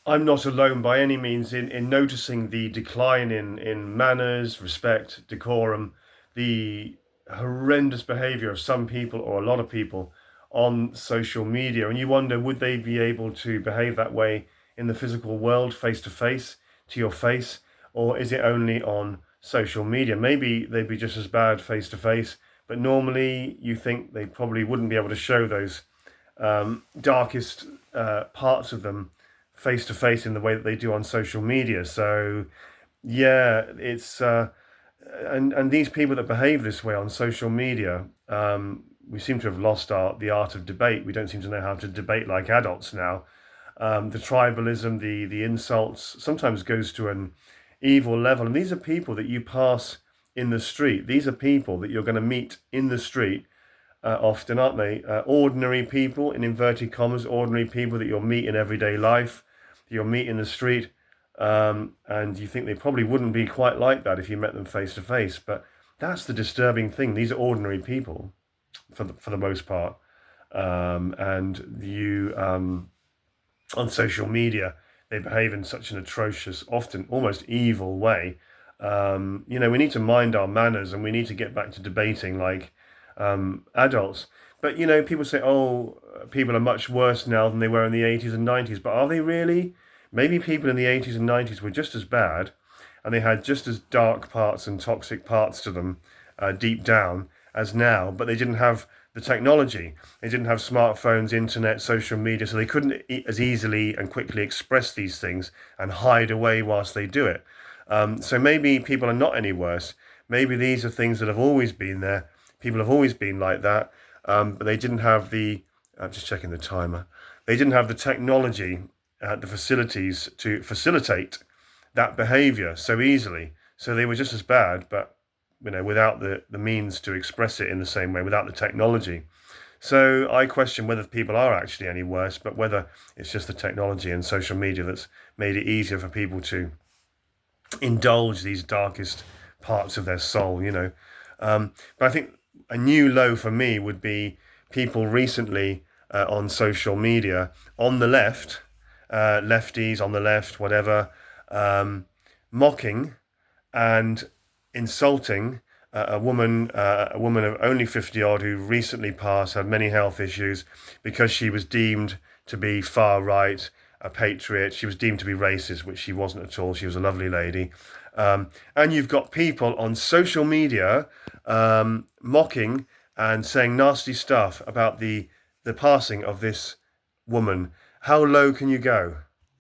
I'm not alone by any means in noticing the decline in manners, respect, decorum, the horrendous behavior of some people or a lot of people on social media. And you wonder, would they be able to behave that way in the physical world, face to face, to your face? Or is it only on social media? Maybe they'd be just as bad face to face, but normally you think they probably wouldn't be able to show those darkest parts of them face to face in the way that they do on social media. So yeah, it's and these people that behave this way on social media, we seem to have lost the art of debate. We don't seem to know how to debate like adults now. The tribalism, the insults sometimes goes to an evil level, and these are people that you pass in the street. These are people that you're going to meet in the street often, aren't they? Ordinary people, in inverted commas, ordinary people that you'll meet in everyday life, that you'll meet in the street, and you think they probably wouldn't be quite like that if you met them face to face. But that's the disturbing thing. These are ordinary people, for the most part, and you on social media they behave in such an atrocious, often almost evil way. We need to mind our manners, and we need to get back to debating like adults. But people say, "Oh, people are much worse now than they were in the 80s and 90s." But are they really? Maybe people in the 80s and 90s were just as bad, and they had just as dark parts and toxic parts to them deep down as now. But they didn't have the technology. They didn't have smartphones, internet, social media, so they couldn't as easily and quickly express these things and hide away whilst they do it. So maybe people are not any worse. Maybe these are things that have always been there. People have always been like that, but they didn't have the. I'm just checking the timer. They didn't have the technology, the facilities to facilitate that behaviour so easily. So they were just as bad, but without the means to express it in the same way, without the technology. So I question whether people are actually any worse, but whether it's just the technology and social media that's made it easier for people to indulge these darkest parts of their soul. But I think a new low for me would be people recently on social media on the left, lefties on the left, whatever, mocking and insulting a woman of only 50 odd who recently passed, had many health issues because she was deemed to be far right, a patriot. She was deemed to be racist, which she wasn't at all. She was a lovely lady. And you've got people on social media mocking and saying nasty stuff about the passing of this woman. How low can you go?